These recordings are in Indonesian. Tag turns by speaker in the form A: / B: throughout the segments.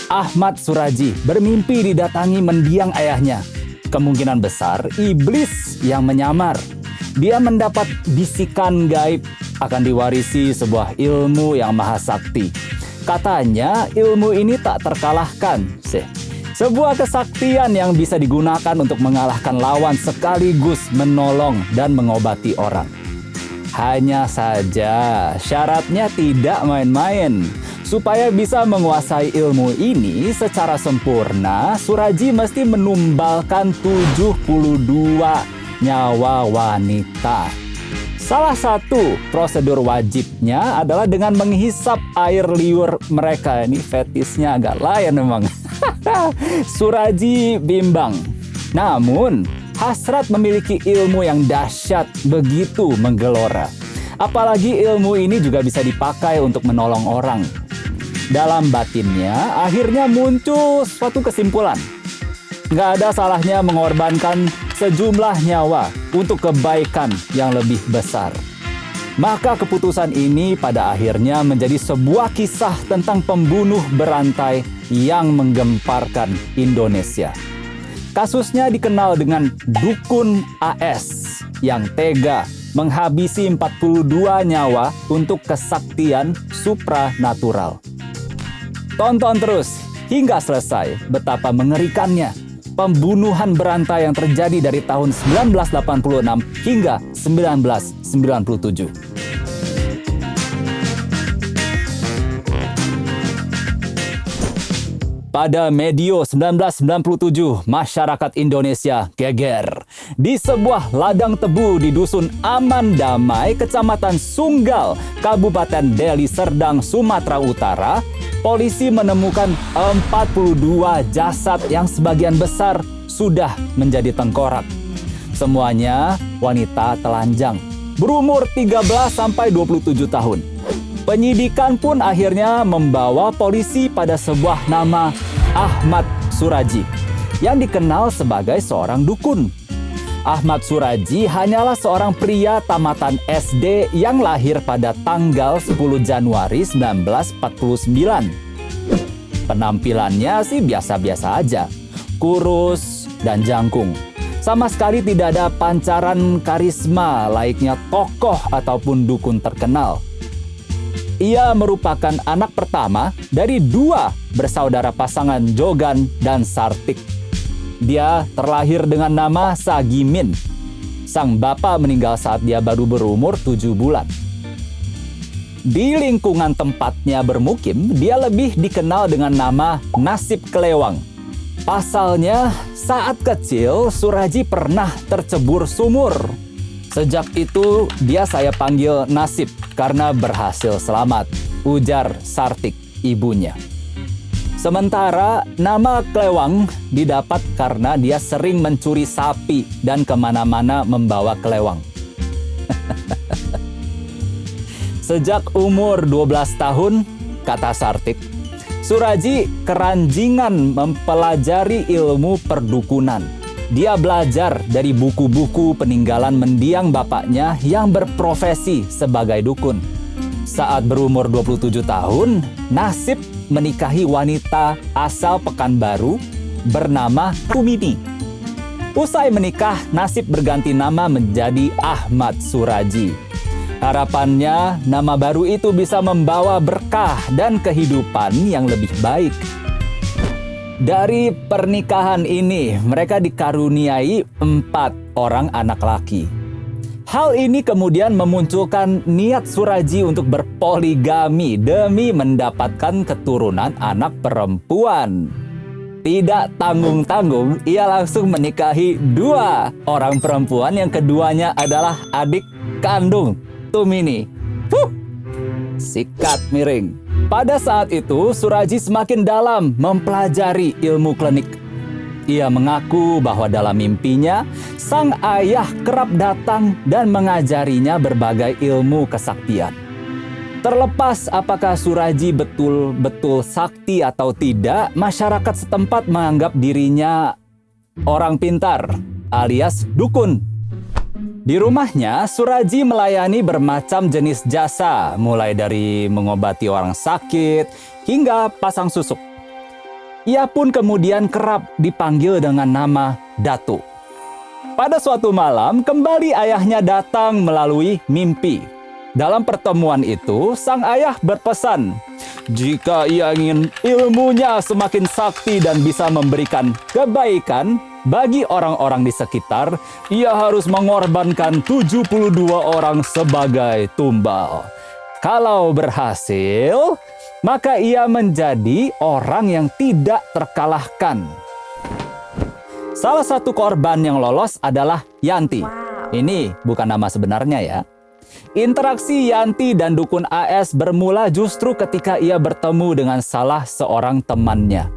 A: Ahmad Suraji bermimpi didatangi mendiang ayahnya. Kemungkinan besar iblis yang menyamar. Dia mendapat bisikan gaib akan diwarisi sebuah ilmu yang maha sakti. Katanya ilmu ini tak terkalahkan. Sebuah kesaktian yang bisa digunakan untuk mengalahkan lawan sekaligus menolong dan mengobati orang. Hanya saja syaratnya tidak main-main. Supaya bisa menguasai ilmu ini secara sempurna, Suraji mesti menumbalkan 72 nyawa wanita. Salah satu prosedur wajibnya adalah dengan menghisap air liur mereka. Ini fetisnya agak lain memang. Suraji bimbang. Namun, hasrat memiliki ilmu yang dahsyat begitu menggelora. Apalagi ilmu ini juga bisa dipakai untuk menolong orang. Dalam batinnya, akhirnya muncul suatu kesimpulan. Nggak ada salahnya mengorbankan sejumlah nyawa untuk kebaikan yang lebih besar. Maka keputusan ini pada akhirnya menjadi sebuah kisah tentang pembunuh berantai yang menggemparkan Indonesia. Kasusnya dikenal dengan Dukun AS yang tega menghabisi 42 nyawa untuk kesaktian supranatural. Tonton terus hingga selesai betapa mengerikannya pembunuhan berantai yang terjadi dari tahun 1986 hingga 1997. Pada medio 1997, masyarakat Indonesia geger. Di sebuah ladang tebu di Dusun Aman Damai, Kecamatan Sunggal, Kabupaten Deli Serdang, Sumatera Utara, polisi menemukan 42 jasad yang sebagian besar sudah menjadi tengkorak. Semuanya wanita telanjang, berumur 13-27 tahun. Penyidikan pun akhirnya membawa polisi pada sebuah nama Ahmad Suraji yang dikenal sebagai seorang dukun. Ahmad Suraji hanyalah seorang pria tamatan SD yang lahir pada tanggal 10 Januari 1949. Penampilannya sih biasa-biasa aja, kurus dan jangkung. Sama sekali tidak ada pancaran karisma layaknya tokoh ataupun dukun terkenal. Ia merupakan anak pertama dari 2 bersaudara pasangan Jogan dan Sartik. Dia terlahir dengan nama Sagimin. Sang bapak meninggal saat dia baru berumur 7 bulan. Di lingkungan tempatnya bermukim, dia lebih dikenal dengan nama Nasib Kelewang. Pasalnya, saat kecil Suraji pernah tercebur sumur. Sejak itu, dia saya panggil Nasib karena berhasil selamat, ujar Sartik, ibunya. Sementara nama Kelewang didapat karena dia sering mencuri sapi dan kemana-mana membawa kelewang. Sejak umur 12 tahun, kata Sartik, Suraji keranjingan mempelajari ilmu perdukunan. Dia belajar dari buku-buku peninggalan mendiang bapaknya yang berprofesi sebagai dukun. Saat berumur 27 tahun, Nasib menikahi wanita asal Pekanbaru bernama Tumini. Usai menikah, Nasib berganti nama menjadi Ahmad Suraji. Harapannya, nama baru itu bisa membawa berkah dan kehidupan yang lebih baik. Dari pernikahan ini, mereka dikaruniai 4 orang anak laki. Hal ini kemudian memunculkan niat Suraji untuk berpoligami demi mendapatkan keturunan anak perempuan. Tidak tanggung-tanggung, ia langsung menikahi 2 orang perempuan yang keduanya adalah adik kandung Tumini. Sikat miring. Pada saat itu, Suraji semakin dalam mempelajari ilmu klinik. Ia mengaku bahwa dalam mimpinya, sang ayah kerap datang dan mengajarinya berbagai ilmu kesaktian. Terlepas apakah Suraji betul-betul sakti atau tidak, masyarakat setempat menganggap dirinya orang pintar alias dukun. Di rumahnya, Suraji melayani bermacam jenis jasa, mulai dari mengobati orang sakit hingga pasang susuk. Ia pun kemudian kerap dipanggil dengan nama Datuk. Pada suatu malam, kembali ayahnya datang melalui mimpi. Dalam pertemuan itu, sang ayah berpesan, jika ia ingin ilmunya semakin sakti dan bisa memberikan kebaikan bagi orang-orang di sekitar, ia harus mengorbankan 72 orang sebagai tumbal. Kalau berhasil, maka ia menjadi orang yang tidak terkalahkan. Salah satu korban yang lolos adalah Yanti. Ini bukan nama sebenarnya ya. Interaksi Yanti dan dukun AS bermula justru ketika ia bertemu dengan salah seorang temannya.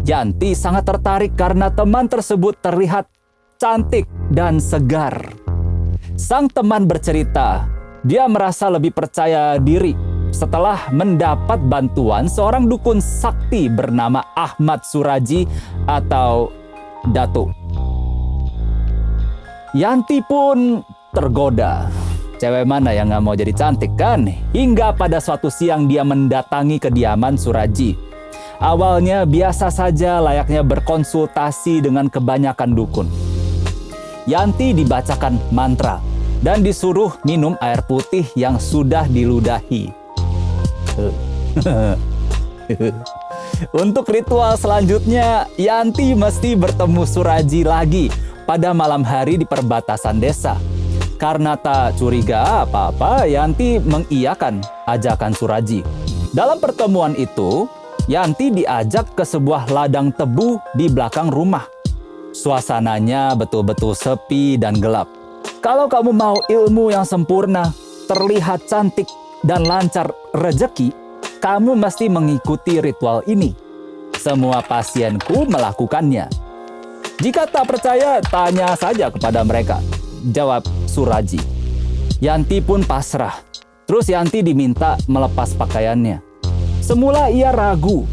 A: Yanti sangat tertarik karena teman tersebut terlihat cantik dan segar. Sang teman bercerita, dia merasa lebih percaya diri setelah mendapat bantuan seorang dukun sakti bernama Ahmad Suraji atau Datuk. Yanti pun tergoda. Cewek mana yang gak mau jadi cantik kan? Hingga pada suatu siang dia mendatangi kediaman Suraji. Awalnya biasa saja layaknya berkonsultasi dengan kebanyakan dukun. Yanti dibacakan mantra dan disuruh minum air putih yang sudah diludahi. Untuk ritual selanjutnya, Yanti mesti bertemu Suraji lagi pada malam hari di perbatasan desa. Karena tak curiga apa-apa, Yanti mengiyakan ajakan Suraji. Dalam pertemuan itu, Yanti diajak ke sebuah ladang tebu di belakang rumah. Suasananya betul-betul sepi dan gelap. Kalau kamu mau ilmu yang sempurna, terlihat cantik, dan lancar rezeki, kamu mesti mengikuti ritual ini. Semua pasienku melakukannya. Jika tak percaya, tanya saja kepada mereka, jawab Suraji. Yanti pun pasrah. Terus Yanti diminta melepas pakaiannya. Semula ia ragu,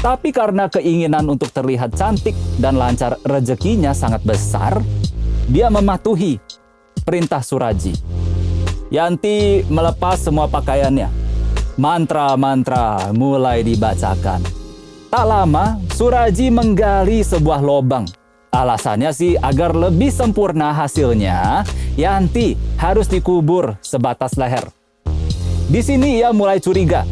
A: tapi karena keinginan untuk terlihat cantik dan lancar rezekinya sangat besar, dia mematuhi perintah Suraji. Yanti melepas semua pakaiannya. Mantra-mantra mulai dibacakan. Tak lama, Suraji menggali sebuah lubang. Alasannya sih agar lebih sempurna hasilnya, Yanti harus dikubur sebatas leher. Di sini ia mulai curiga.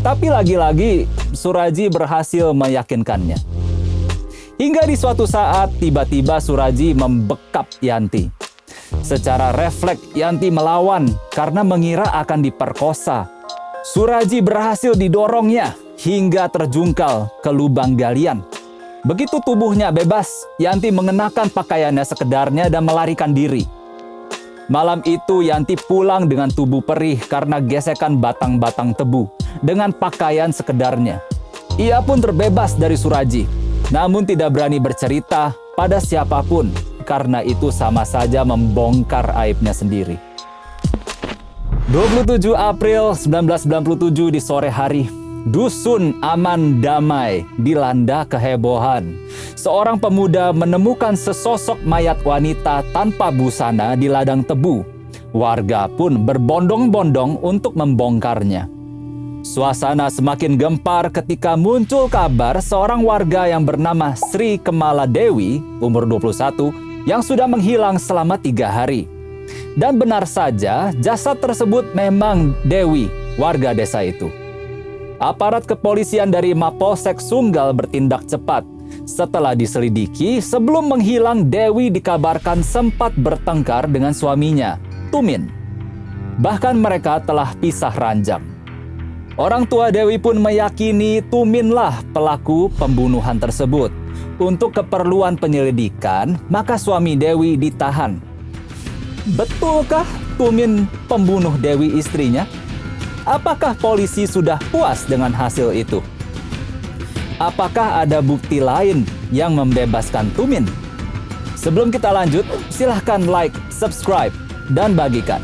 A: Tapi lagi-lagi Suraji berhasil meyakinkannya. Hingga di suatu saat tiba-tiba Suraji membekap Yanti. Secara refleks Yanti melawan karena mengira akan diperkosa. Suraji berhasil didorongnya hingga terjungkal ke lubang galian. Begitu tubuhnya bebas, Yanti mengenakan pakaiannya sekedarnya dan melarikan diri. Malam itu Yanti pulang dengan tubuh perih karena gesekan batang-batang tebu dengan pakaian sekedarnya. Ia pun terbebas dari Suraji, namun tidak berani bercerita pada siapapun karena itu sama saja membongkar aibnya sendiri. 27 April 1997 di sore hari, Dusun Aman Damai dilanda kehebohan. Seorang pemuda menemukan sesosok mayat wanita tanpa busana di ladang tebu. Warga pun berbondong-bondong untuk membongkarnya. Suasana semakin gempar ketika muncul kabar seorang warga yang bernama Sri Kemala Dewi, umur 21, yang sudah menghilang selama 3 hari. Dan benar saja, jasad tersebut memang Dewi, warga desa itu. Aparat kepolisian dari Mapolsek Sunggal bertindak cepat. Setelah diselidiki, sebelum menghilang, Dewi dikabarkan sempat bertengkar dengan suaminya, Tumin. Bahkan mereka telah pisah ranjang. Orang tua Dewi pun meyakini Tuminlah pelaku pembunuhan tersebut. Untuk keperluan penyelidikan, maka suami Dewi ditahan. Betulkah Tumin pembunuh Dewi istrinya? Apakah polisi sudah puas dengan hasil itu? Apakah ada bukti lain yang membebaskan Tumin? Sebelum kita lanjut, silahkan like, subscribe, dan bagikan.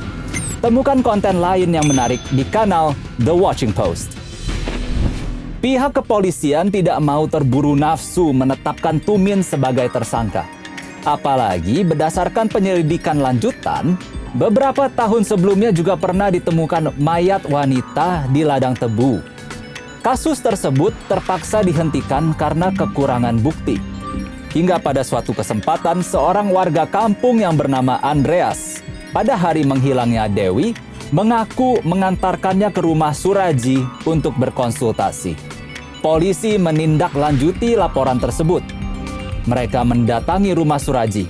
A: Temukan konten lain yang menarik di kanal The Watching Post. Pihak kepolisian tidak mau terburu nafsu menetapkan Tumin sebagai tersangka. Apalagi berdasarkan penyelidikan lanjutan, beberapa tahun sebelumnya juga pernah ditemukan mayat wanita di ladang tebu. Kasus tersebut terpaksa dihentikan karena kekurangan bukti. Hingga pada suatu kesempatan, seorang warga kampung yang bernama Andreas, pada hari menghilangnya Dewi, mengaku mengantarkannya ke rumah Suraji untuk berkonsultasi. Polisi menindaklanjuti laporan tersebut. Mereka mendatangi rumah Suraji.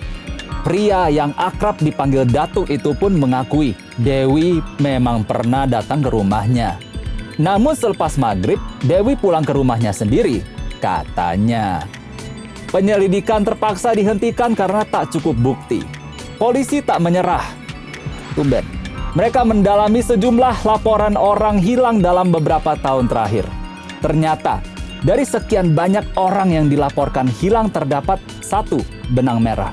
A: Pria yang akrab dipanggil Datuk itu pun mengakui Dewi memang pernah datang ke rumahnya. Namun selepas maghrib, Dewi pulang ke rumahnya sendiri, katanya. Penyelidikan terpaksa dihentikan karena tak cukup bukti. Polisi tak menyerah. Tumben. Mereka mendalami sejumlah laporan orang hilang dalam beberapa tahun terakhir. Ternyata, dari sekian banyak orang yang dilaporkan hilang terdapat satu benang merah.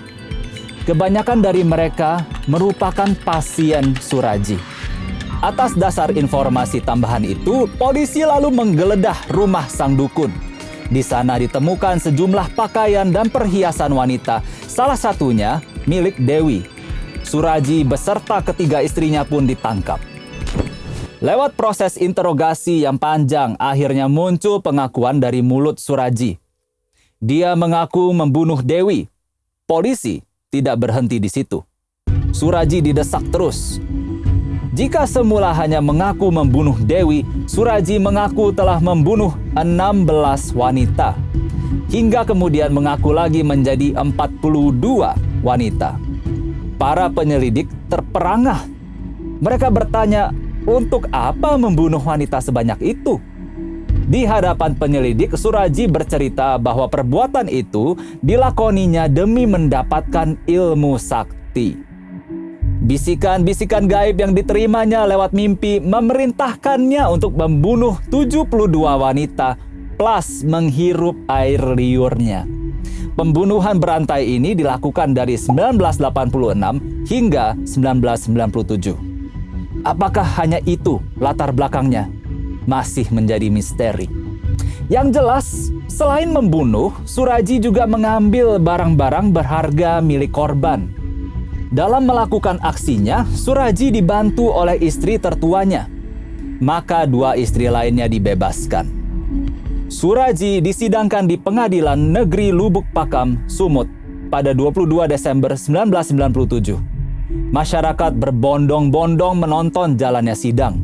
A: Kebanyakan dari mereka merupakan pasien Suraji. Atas dasar informasi tambahan itu, polisi lalu menggeledah rumah sang dukun. Di sana ditemukan sejumlah pakaian dan perhiasan wanita, salah satunya milik Dewi. Suraji beserta ketiga istrinya pun ditangkap. Lewat proses interogasi yang panjang, akhirnya muncul pengakuan dari mulut Suraji. Dia mengaku membunuh Dewi. Polisi tidak berhenti di situ. Suraji didesak terus. Jika semula hanya mengaku membunuh Dewi, Suraji mengaku telah membunuh 16 wanita. Hingga kemudian mengaku lagi menjadi 42 wanita. Para penyelidik terperangah. Mereka bertanya, untuk apa membunuh wanita sebanyak itu? Di hadapan penyelidik, Suraji bercerita bahwa perbuatan itu dilakoninya demi mendapatkan ilmu sakti. Bisikan-bisikan gaib yang diterimanya lewat mimpi memerintahkannya untuk membunuh 72 wanita plus menghirup air liurnya. Pembunuhan berantai ini dilakukan dari 1986 hingga 1997. Apakah hanya itu latar belakangnya? Masih menjadi misteri. Yang jelas, selain membunuh, Suraji juga mengambil barang-barang berharga milik korban. Dalam melakukan aksinya, Suraji dibantu oleh istri tertuanya. Maka dua istri lainnya dibebaskan. Suraji disidangkan di Pengadilan Negeri Lubuk Pakam, Sumut pada 22 Desember 1997. Masyarakat berbondong-bondong menonton jalannya sidang.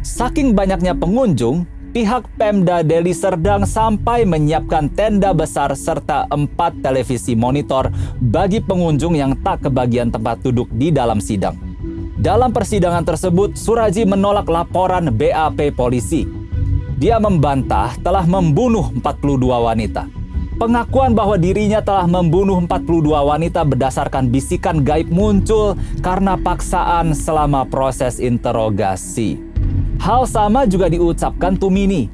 A: Saking banyaknya pengunjung, pihak Pemda Deli Serdang sampai menyiapkan tenda besar serta 4 televisi monitor bagi pengunjung yang tak kebagian tempat duduk di dalam sidang. Dalam persidangan tersebut, Suraji menolak laporan BAP polisi. Dia membantah telah membunuh 42 wanita. Pengakuan bahwa dirinya telah membunuh 42 wanita berdasarkan bisikan gaib muncul karena paksaan selama proses interogasi. Hal sama juga diucapkan Tumini.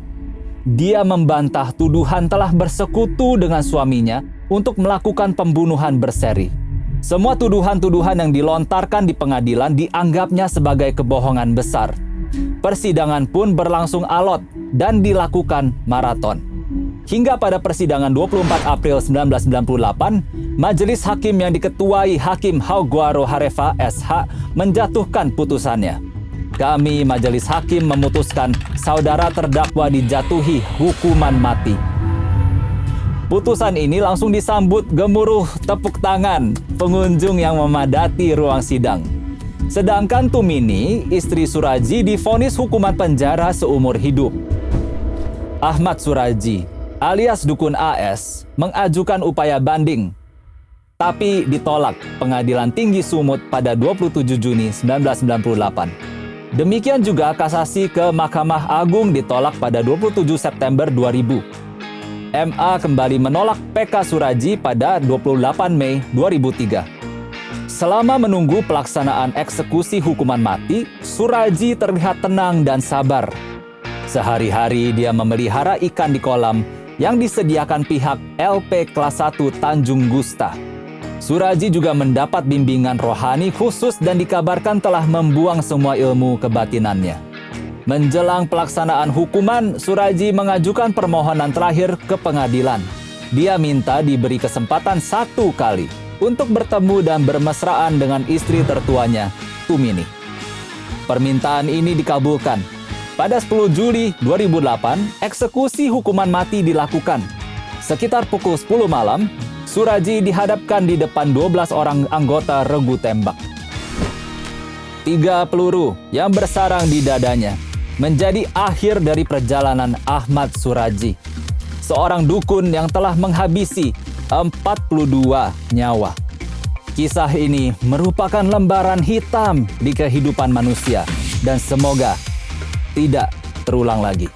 A: Dia membantah tuduhan telah bersekutu dengan suaminya untuk melakukan pembunuhan berseri. Semua tuduhan-tuduhan yang dilontarkan di pengadilan dianggapnya sebagai kebohongan besar. Persidangan pun berlangsung alot dan dilakukan maraton. Hingga pada persidangan 24 April 1998, Majelis Hakim yang diketuai Hakim Hauguaro Harefa SH menjatuhkan putusannya. Kami Majelis Hakim memutuskan saudara terdakwa dijatuhi hukuman mati. Putusan ini langsung disambut gemuruh tepuk tangan pengunjung yang memadati ruang sidang. Sedangkan Tumini, istri Suraji, divonis hukuman penjara seumur hidup. Ahmad Suraji, alias Dukun AS, mengajukan upaya banding, tapi ditolak Pengadilan Tinggi Sumut pada 27 Juni 1998. Demikian juga kasasi ke Mahkamah Agung ditolak pada 27 September 2000. MA kembali menolak PK Suraji pada 28 Mei 2003. Selama menunggu pelaksanaan eksekusi hukuman mati, Suraji terlihat tenang dan sabar. Sehari-hari dia memelihara ikan di kolam yang disediakan pihak LP Kelas 1 Tanjung Gusta. Suraji juga mendapat bimbingan rohani khusus dan dikabarkan telah membuang semua ilmu kebatinannya. Menjelang pelaksanaan hukuman, Suraji mengajukan permohonan terakhir ke pengadilan. Dia minta diberi kesempatan 1 kali untuk bertemu dan bermesraan dengan istri tertuanya, Tumini. Permintaan ini dikabulkan. Pada 10 Juli 2008, eksekusi hukuman mati dilakukan. Sekitar pukul 10 malam, Suraji dihadapkan di depan 12 orang anggota regu tembak. 3 peluru yang bersarang di dadanya menjadi akhir dari perjalanan Ahmad Suraji, seorang dukun yang telah menghabisi 42 nyawa. Kisah ini merupakan lembaran hitam di kehidupan manusia dan semoga tidak terulang lagi.